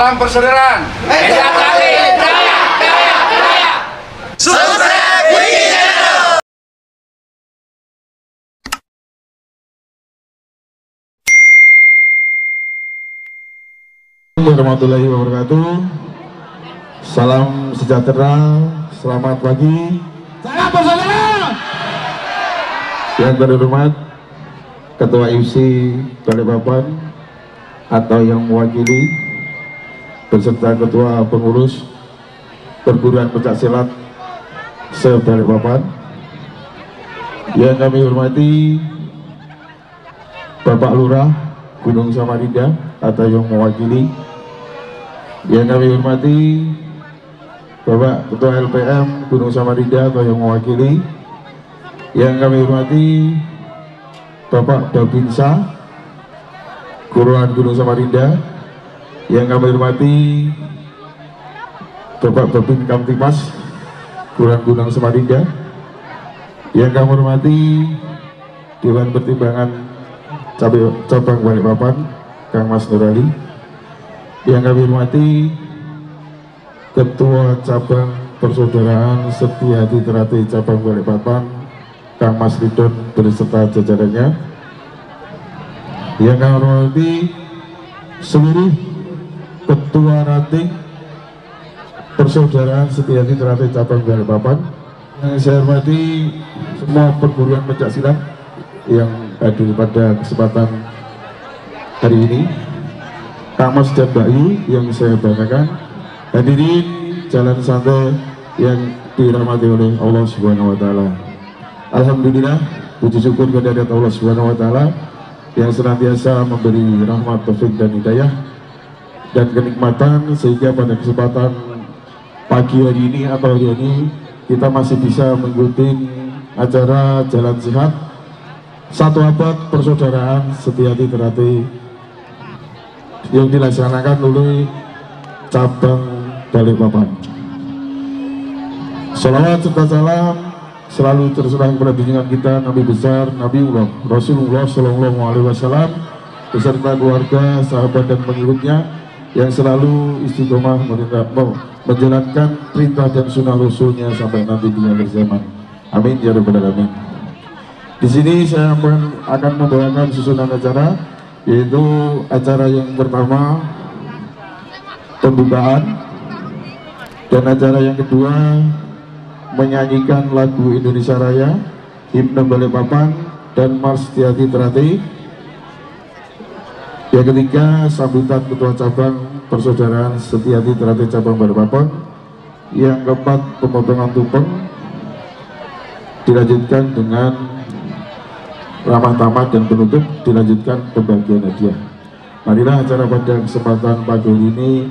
Salam persaudaraan. Subscribe Wiki Channel. Warahmatullahi wabarakatuh. Salam sejahtera, selamat pagi. Salam persaudaraan. Yang terhormat Ketua IFC Balikpapan atau yang mewakili beserta Ketua Pengurus Perguruan Pencaksilat se-Balikpapan. Yang kami hormati Bapak Lurah Gunung Samarinda atau yang mewakili. Yang kami hormati Bapak Ketua LPM Gunung Samarinda atau yang mewakili. Yang kami hormati Bapak Babinsa Kelurahan Gunung Samarinda. Yang kami hormati Bapak Babin Kamtipas Kelurahan Gunung Samarinda. Yang kami hormati Dewan Pertimbangan Cabang Balikpapan Kang Mas Nurali. Yang kami hormati Ketua Cabang Persaudaraan Setiati Ternate Cabang Balikpapan Kang Mas Ridon beserta jajarannya. Yang kami hormati seluruh Ketua Ranting Persaudaraan Setiati Ternate Cabang Balikpapan. Yang saya hormati semua perguruan pencaksilat yang hadir pada kesempatan hari ini. Kang Mas dan Mbak Yu yang saya banggakan. Hadirin jalan santai yang dirahmati oleh Allah Subhanahu wa Ta'ala. Alhamdulillah, puji syukur kehadirat Allah Subhanahu wa Ta'ala yang senantiasa memberi rahmat, taufik dan hidayah dan kenikmatan sehingga pada kesempatan pagi hari ini atau hari ini kita masih bisa mengikuti acara Jalan Sehat 1 abad persaudaraan Setiati Ternate yang dilaksanakan oleh cabang Balikpapan. Salawat serta salam selalu terserah kepada junjungan kita Nabi besar Nabiullah Rasulullah Shallallahu Alaihi Wasallam beserta keluarga, sahabat dan pengikutnya yang selalu istiqomah menjalankan perintah dan sunnah Rasulnya sampai nanti di akhir zaman. Amin ya rabbal alamin. Di sini saya akan membawakan susunan acara, yaitu acara yang pertama pembukaan dan acara yang kedua menyanyikan lagu Indonesia Raya, Himne Balikpapan dan Mars Setiati Ternate. Yang ketiga sambutan Ketua Cabang Persaudaraan Setiati Ternate Cabang Balikpapan. Yang keempat pemotongan tumpeng, dilanjutkan dengan ramah tamah dan penutup dilanjutkan pembagian hadiah. Marilah acara pada kesempatan pagi ini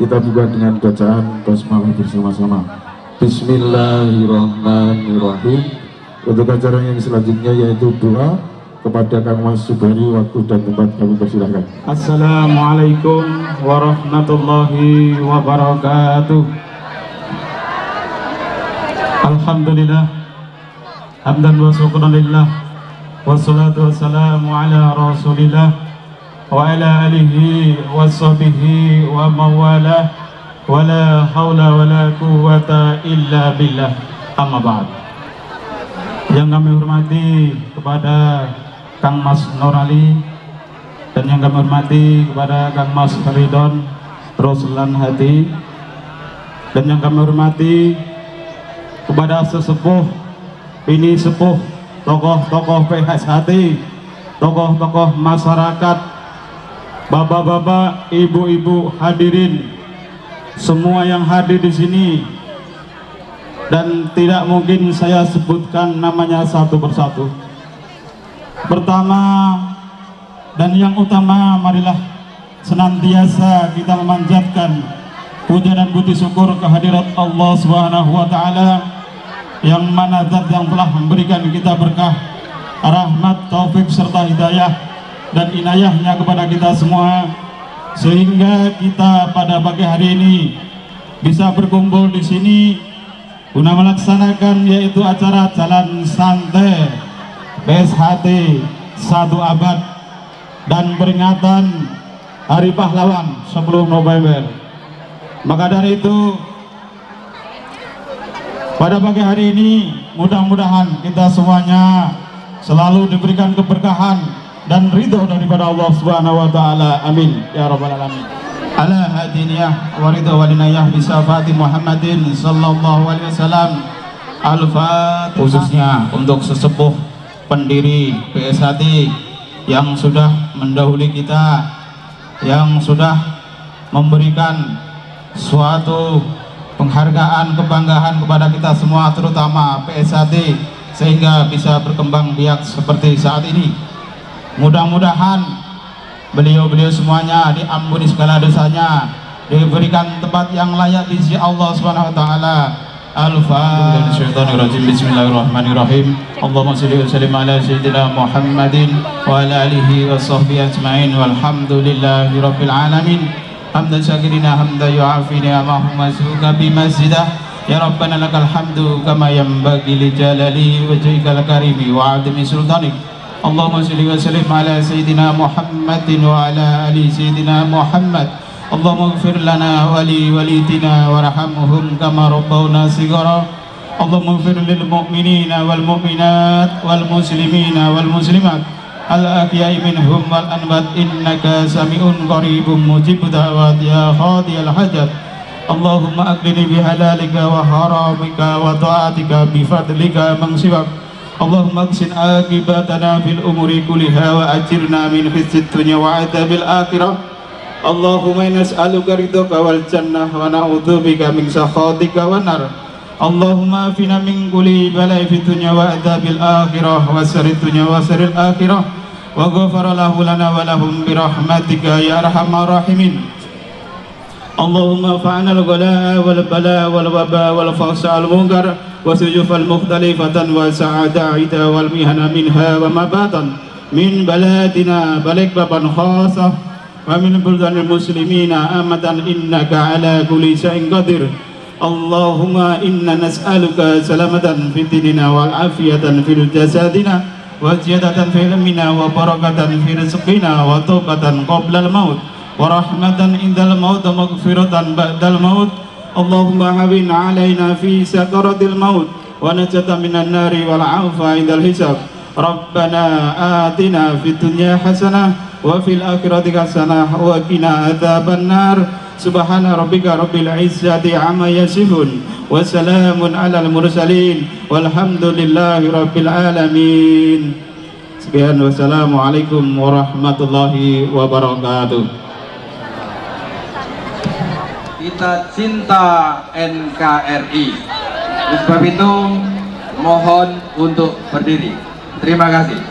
kita buka dengan bacaan basmalah bersama-sama. Bismillahirrahmanirrahim. Untuk acara yang selanjutnya yaitu doa kepada Kang Mas Subari, waktu dan tempat kami persilahkan. Assalamualaikum warahmatullahi wabarakatuh. Alhamdulillah, hamdan wa syukran lillah, wassalatu wassalamu ala rasulillah wa ala alihi wa sahbihi wa mawalah, wala haula wala quwwata illa billah, amma ba'd. Yang kami hormati kepada Kang Mas Nurali dan yang kami hormati kepada Kang Mas Ridon Ruslan Hadi, dan yang kami hormati kepada sesepuh ini sepuh, tokoh-tokoh PHSHT, tokoh-tokoh masyarakat, bapak-bapak, ibu-ibu, hadirin semua yang hadir di sini, dan tidak mungkin saya sebutkan namanya satu persatu. Pertama dan yang utama, marilah senantiasa kita memanjatkan puja dan puji syukur kehadirat Allah Subhanahu wa Ta'ala, yang mana zat yang telah memberikan kita berkah, rahmat, taufik serta hidayah dan inayahnya kepada kita semua, sehingga kita pada pagi hari ini bisa berkumpul di sini guna melaksanakan yaitu acara Jalan Santai PSHT 1 abad dan peringatan Hari Pahlawan 10 November. Maka dari itu pada pagi hari ini mudah-mudahan kita semuanya selalu diberikan keberkahan dan ridho daripada Allah Subhanahu wa taala. Amin ya rabbal alamin. Ala hadiniyah wa ridho walinayah bisafati Muhammadin sallallahu alaihi wasallam. Al-Fatihah. Khususnya untuk sesepuh pendiri PSHT yang sudah mendahului kita, yang sudah memberikan suatu penghargaan, kebanggaan kepada kita semua, terutama PSHT, sehingga bisa berkembang biak seperti saat ini. Mudah-mudahan beliau-beliau semuanya diampuni segala dosanya, diberikan tempat yang layak di sisi Allah Subhanahu wa taala. Al-Fatihah. Bismillahirrahmanirrahim. Allahumma shalli wa sallim ala sayyidina Muhammadin wa ala alihi wa sahbihi ajma'in walhamdulillahi rabbil alamin. Hamdan syakirina hamdan yu'afina Allahumma suka bimasjidah. Ya Rabbana lakal hamdu kama yanbaghi li jalali wajhikal karimi wa 'azimi sultanik. Allahumma shalli wa sallim ala sayyidina Muhammadin wa ala ali sayyidina Muhammad. Allahumma ighfir lana wa li walidina warhamhum kama rabbawna shighara. Allahumma ighfir lil mu'minina wal mu'minat wal muslimina wal muslimat al-ahya'i minhum wal amwat innaka sami'un qaribun mujibud da'wat ya qadiyal hajat. Allahumma aqini bihalalika wa haramika wa ta'atika bifadlika man siwak. Allahumma qsin aqibatana fil umuri kulliha wa ajirna min khizyid dunya wa adzabil akhirah. Allahumma nas'aluka ridhaka wal jannah wa na'udzubika min sakhatika wan nar. Allahumma afina min kulli bala'i fid dunya wa adzabil akhirah wa sharrid dunya wa sharril akhirah wa ghafara lahu lana wa lahum bi rahmatika ya arhamar rahimin. Allahumma fa'ana al-ghala wal bala wal waba wal fahsha al munkar wa sujuf al mukhtalifatan wa sa'ada'ida wal mihana minha wa mabatan min baladina balik baban khasah wa min buldanil muslimina amadan innaka ala kulli syai'in qadir. Allahumma inna nas'aluka salamatan fid dinina wal afiyatan fil jasadina wa ziyadatan fil ilmina wa barakatan fi rizqina wa taubatan qabla al maut wa rahmatan indal maut wa maghfiratan ba'dal maut. Allahumma hawin alaina fi sakaratil maut wa najatan minan nari wal 'afa indal hisab. Rabbana atina fid dunya hasanah wa fil akhirati hasanah wa qina adzaban nar. Subhana rabbika rabbil izzati amma yasifun wa salamun alal mursalin walhamdulillahi rabbil alamin. Sekian, wassalamualaikum warahmatullahi wabarakatuh. Kita cinta NKRI. Oleh sebab itu mohon untuk berdiri. Terima kasih.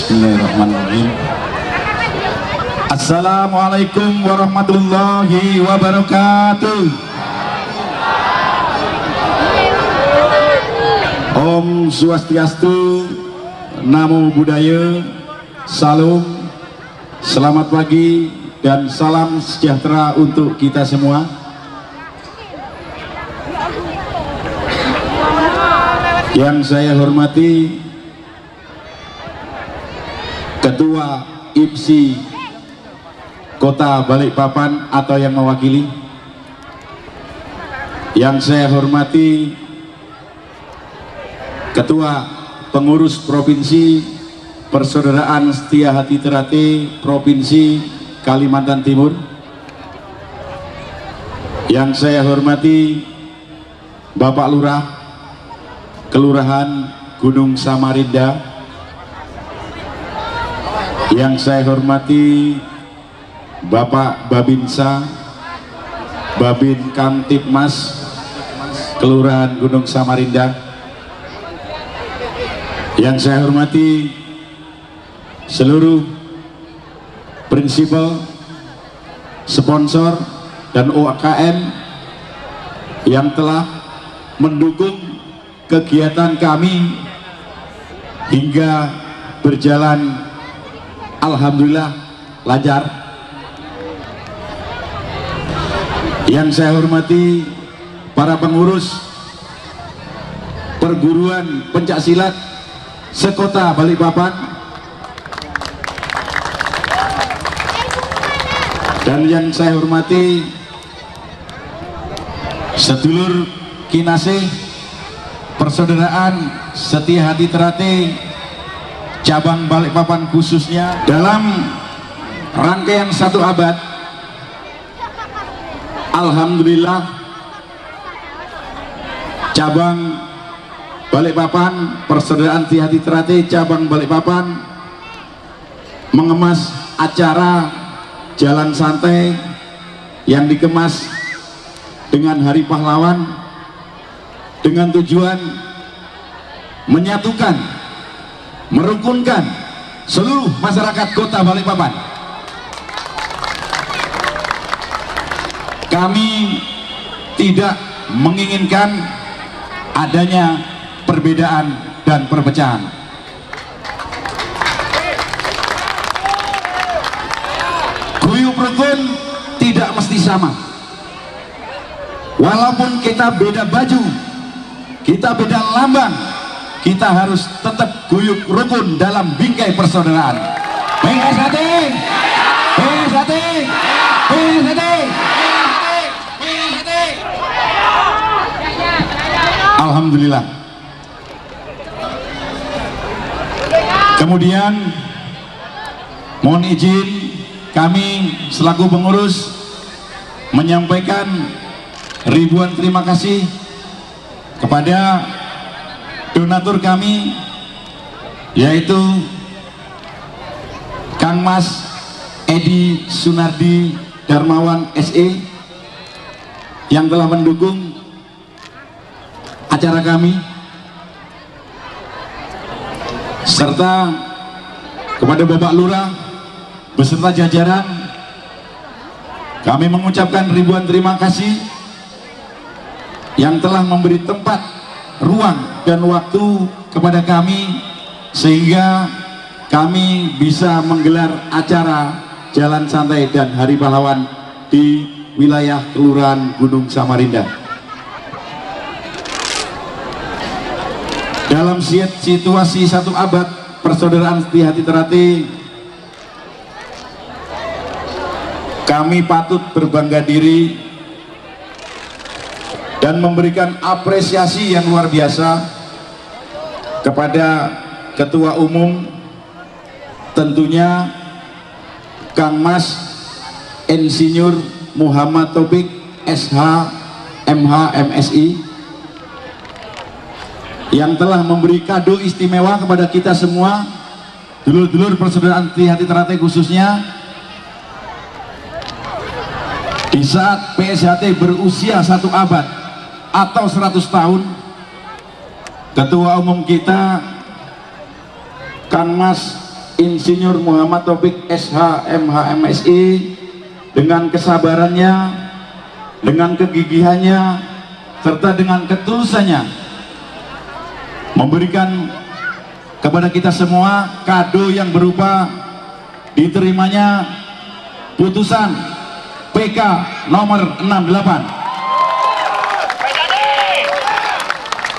Bismillahirrahmanirrahim. Assalamualaikum warahmatullahi wabarakatuh. Om Swastiastu, Namo Buddhaya, Salam, selamat pagi dan salam sejahtera untuk kita semua. Yang saya hormati Ketua IPSI Kota Balikpapan atau yang mewakili, yang saya hormati Ketua Pengurus Provinsi Persaudaraan Setia Hati Ternate Provinsi Kalimantan Timur, yang saya hormati Bapak Lurah Kelurahan Gunung Samarinda, yang saya hormati Bapak Babinsa Babin Kamtipmas Kelurahan Gunung Samarinda, yang saya hormati seluruh prinsipal, sponsor dan UKM yang telah mendukung kegiatan kami hingga berjalan alhamdulillah lancar. Yang saya hormati para pengurus perguruan pencaksilat sekota Balikpapan, dan yang saya hormati sedulur kinasih Persaudaraan Setia Hati Ternate cabang Balikpapan, khususnya dalam rangkaian 1 abad. Alhamdulillah cabang Balikpapan, Persaudaraan Setia Hati Ternate cabang Balikpapan mengemas acara jalan santai yang dikemas dengan Hari Pahlawan dengan tujuan menyatukan, merukunkan seluruh masyarakat kota Balikpapan. Kami tidak menginginkan adanya perbedaan dan perpecahan. Guyub rukun tidak mesti sama. Walaupun kita beda baju, kita beda lambang, kita harus tetap guyub rukun dalam bingkai persaudaraan. Bingkai sate, bingkai sate, bingkai sate, bingkai sate. Alhamdulillah. Kemudian mohon izin kami selaku pengurus menyampaikan ribuan terima kasih kepada donatur kami, yaitu Kang Mas Edi Sunardi Darmawan SE yang telah mendukung acara kami, serta kepada Bapak Lurah beserta jajaran, kami mengucapkan ribuan terima kasih yang telah memberi tempat, ruang, dan waktu kepada kami sehingga kami bisa menggelar acara Jalan Santai dan Hari Pahlawan di wilayah Kelurahan Gunung Samarinda. Dalam situasi 1 abad persaudaraan Setia Hati Terate, kami patut berbangga diri dan memberikan apresiasi yang luar biasa kepada Ketua Umum, tentunya Kang Mas Insinyur Muhammad Taufik SH MH MSI, yang telah memberi kado istimewa kepada kita semua, dulur-dulur persaudaraan Setia Hati Terate khususnya, di saat PSHT berusia 1 abad atau 100 tahun. Ketua Umum kita Kang Mas Insinyur Muhammad Taufik SH MH MSI dengan kesabarannya, dengan kegigihannya, serta dengan ketulusannya memberikan kepada kita semua kado yang berupa diterimanya putusan PK nomor 68.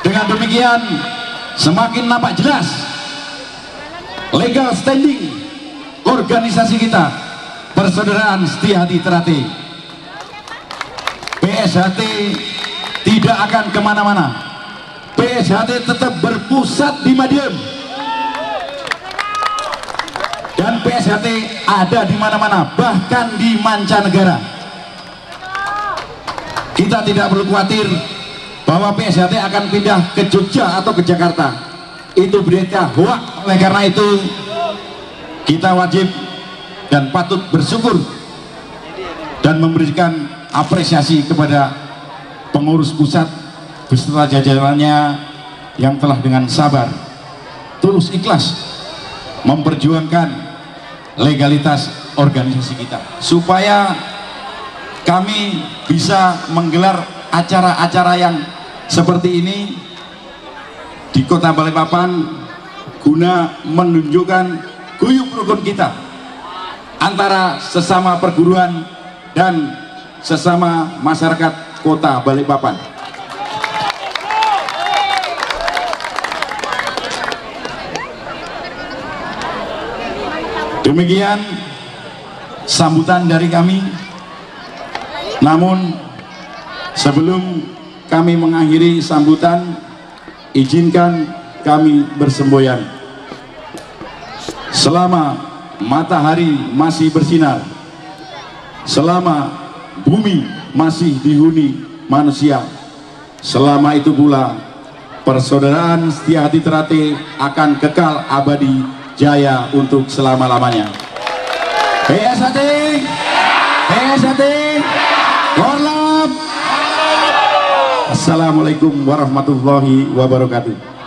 Dengan demikian semakin nampak jelas legal standing organisasi kita, Persaudaraan Setia Hati Terate. PSHT tidak akan kemana-mana. PSHT tetap berpusat di Madiun, dan PSHT ada di mana-mana, bahkan di mancanegara. Kita tidak perlu khawatir bahwa PSHT akan pindah ke Jogja atau ke Jakarta. Itu berita hoak. Oleh karena itu kita wajib dan patut bersyukur dan memberikan apresiasi kepada pengurus pusat beserta jajarannya yang telah dengan sabar, tulus, ikhlas memperjuangkan legalitas organisasi kita, supaya kami bisa menggelar acara-acara yang seperti ini di Kota Balikpapan guna menunjukkan guyup rukun kita antara sesama perguruan dan sesama masyarakat Kota Balikpapan. Demikian sambutan dari kami. Namun sebelum kami mengakhiri sambutan, izinkan kami bersemboyan. Selama matahari masih bersinar, selama bumi masih dihuni manusia, selama itu pula persaudaraan Setia Hati Terate akan kekal abadi jaya untuk selama-lamanya. PSHT, PSHT, Gorlap. Assalamualaikum warahmatullahi wabarakatuh.